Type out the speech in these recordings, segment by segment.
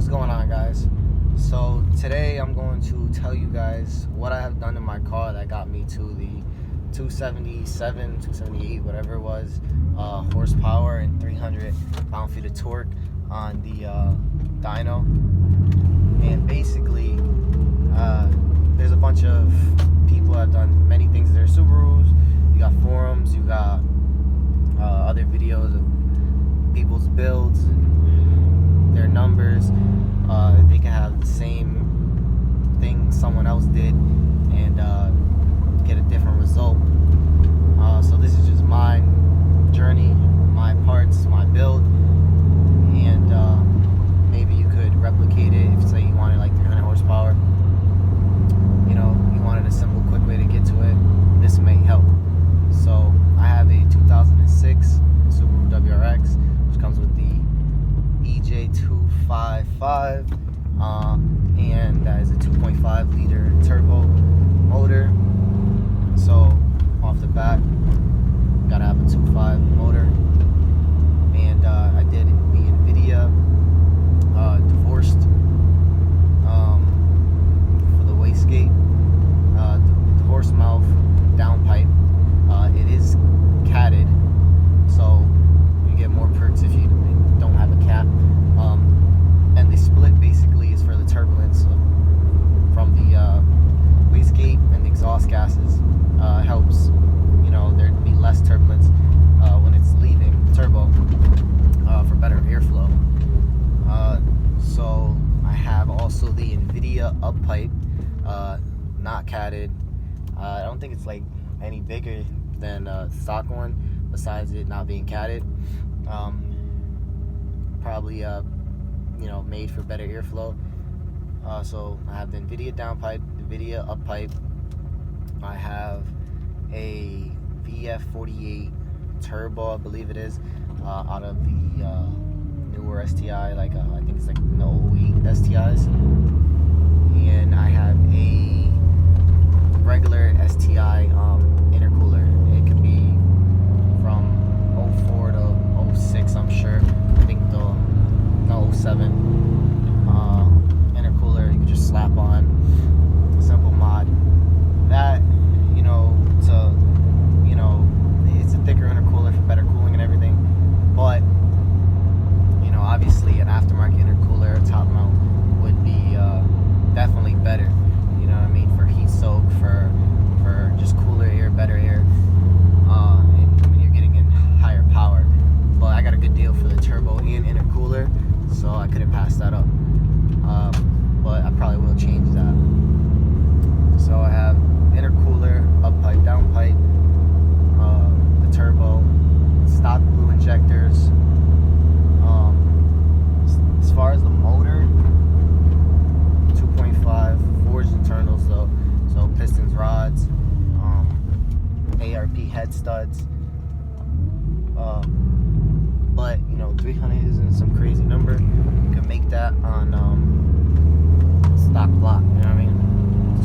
going on, guys? So today I'm going to tell you guys what I have done in my car that got me to the 277, 278, whatever it was, horsepower and 300 pound-feet of torque on the dyno. And basically, there's a bunch of people that have done many things to their Subarus. You got forums, you got other videos of people's builds and their numbers. They can have the same thing someone else did and get a different result. So this is just my journey, my parts, my build, and maybe you could replicate it if, say, you wanted like 300 horsepower. You know, you wanted a simple, quick way to get to it. This may help. So I have a 2006 Subaru WRX, which comes with the EJ255, and that is a 2.5 liter turbo motor. So off the bat, gotta have a 2.5 motor, and I did the Invidia divorced for the wastegate, the horse mouth downpipe. It is catted, so you get more perks if you don't have a cap. And the split basically is for the turbulence from the wastegate and the exhaust gases. Helps, you know, there'd be less turbulence when it's leaving the turbo for better airflow. So I have also the Invidia uppipe, not catted. I don't think it's like any bigger than the stock one, besides it not being catted. Probably you know, made for better airflow. So I have the Invidia downpipe, the Invidia uppipe. I have a VF48 turbo, I believe it is, out of the newer STI, like I think it's like the 08 STIs. And I have a regular STI intercooler. It could be from 04 to 06, I'm sure. I think the 07 intercooler you could just slap on, simple mod. That, you know, it's a thicker intercooler for better cooling and everything. But, you know, obviously an aftermarket intercooler, top mount, would be definitely better. You know what I mean? For heat soak, for just cooler air, better air, and when you're getting in higher power. But I got a good deal for the turbo and intercooler, so I couldn't pass that up. But I probably will change that. So I have intercooler, uppipe, downpipe, the turbo, stock blue injectors. As far as the motor, 2.5 forged internals though, so pistons, rods, ARP head studs. But you know, 300 isn't some crazy number. You can make that on stock block. You know what I mean?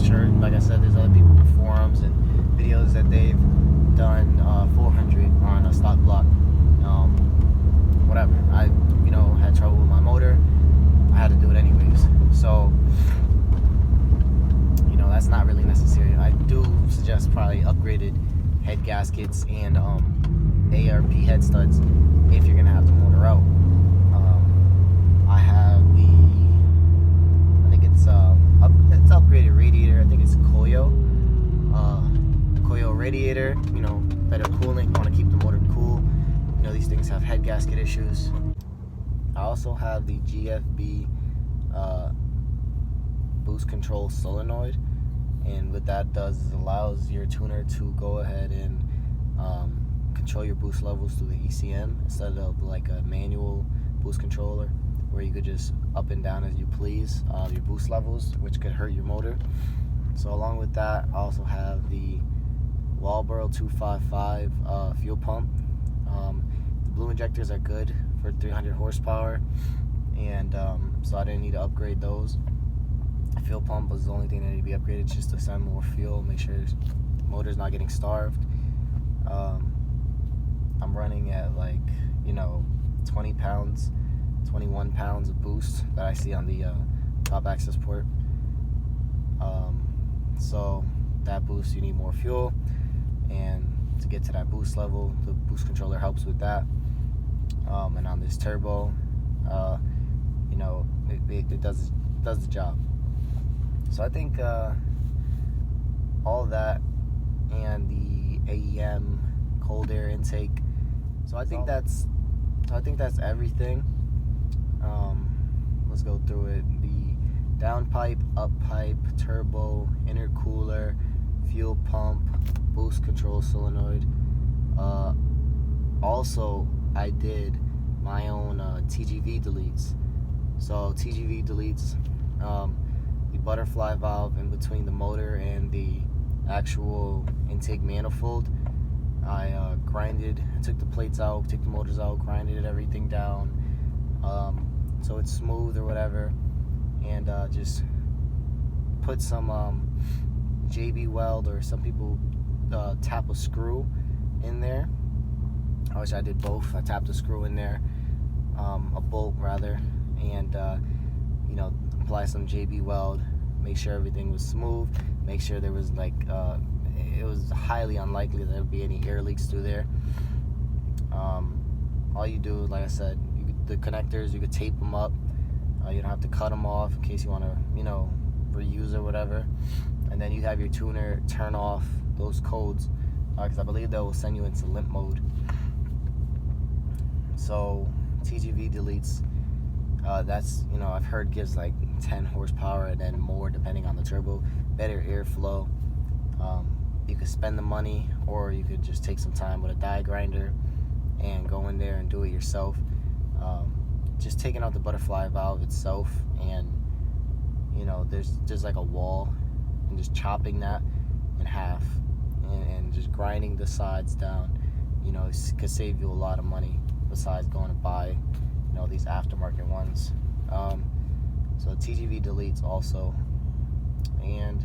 Sure, like I said, there's other people with forums and videos that they've done 400 on a stock block. Whatever. I, you know, had trouble with my motor. I had to do it anyways. So, you know, that's not really necessary. I do suggest probably upgraded head gaskets and ARP head studs if you're gonna have the motor out. I have it's upgraded radiator. I think it's Koyo radiator. You know, better cooling. You want to keep the motor cool. You know, these things have head gasket issues. I also have the GFB boost control solenoid, and what that does is allows your tuner to go ahead and control your boost levels through the ECM instead of like a manual boost controller where you could just up and down as you please your boost levels, which could hurt your motor. So along with that, I also have the Walbro 255 fuel pump. The blue injectors are good for 300 horsepower, and so I didn't need to upgrade those. The fuel pump was the only thing that needed to be upgraded, just to send more fuel, make sure the motor's not getting starved. I'm running at like, you know, 20 pounds 21 pounds of boost that I see on the top access port. So that boost, you need more fuel, and to get to that boost level, the boost controller helps with that. And on this turbo, you know, it does the job. So I think all that, and the AEM cold air intake. So I think that's everything. Let's go through it. The downpipe, uppipe, turbo, intercooler, fuel pump, boost control solenoid. Also, I did my own Tgv deletes. So Tgv deletes the butterfly valve in between the motor and the actual intake manifold. I took the plates out, took the motors out, grinded everything down, so it's smooth or whatever, and just put some JB weld, or some people tap a screw in there. I wish I did both. I tapped a screw in there, a bolt rather, and you know, apply some JB weld, make sure everything was smooth, make sure there was like it was highly unlikely that there would be any air leaks through there. All you do, like I said, the connectors, you could tape them up. You don't have to cut them off in case you want to, you know, reuse or whatever. And then you have your tuner turn off those codes, because I believe they will send you into limp mode. So Tgv deletes, that's, you know, I've heard gives like 10 horsepower and then more depending on the turbo, better airflow. You could spend the money, or you could just take some time with a die grinder and go in there and do it yourself. Just taking out the butterfly valve itself, and you know, there's like a wall, and just chopping that in half and just grinding the sides down, you know, could save you a lot of money besides going to buy, you know, these aftermarket ones. So Tgv deletes also, and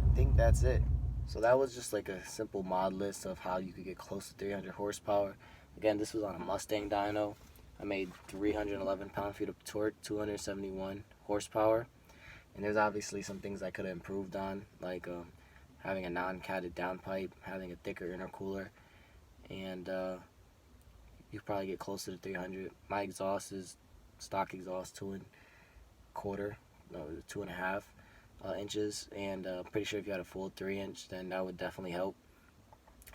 I think that's it. So that was just like a simple mod list of how you could get close to 300 horsepower. Again, this was on a Mustang dyno. I made 311 pound-feet of torque, 271 horsepower. And there's obviously some things I could have improved on, like having a non-catted downpipe, having a thicker intercooler, and you probably get closer to 300. My exhaust is stock exhaust, 2.25 inches, and I'm pretty sure if you had a full 3-inch, then that would definitely help.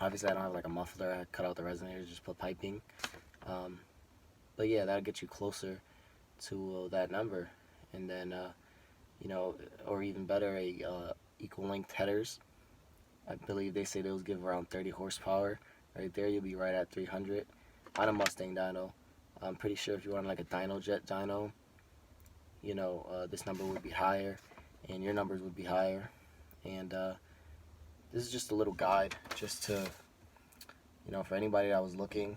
Obviously, I don't have like a muffler. I cut out the resonators, just put piping. But yeah, that'll get you closer to that number. And then, you know, or even better, equal length headers. I believe they say those give around 30 horsepower. Right there, you'll be right at 300 on a Mustang dyno. I'm pretty sure if you run like a DynoJet dyno, you know, this number would be higher, and your numbers would be higher. And this is just a little guide, just to, you know, for anybody that was looking,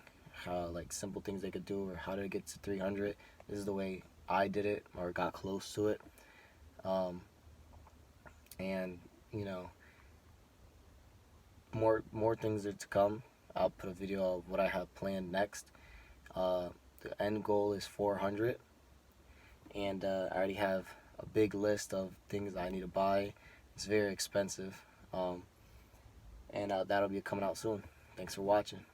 like simple things they could do, or how to get to 300. This is the way I did it, or got close to it. And you know, more things are to come. I'll put a video of what I have planned next. The end goal is 400, and I already have a big list of things I need to buy. It's very expensive, and that'll be coming out soon. Thanks for watching.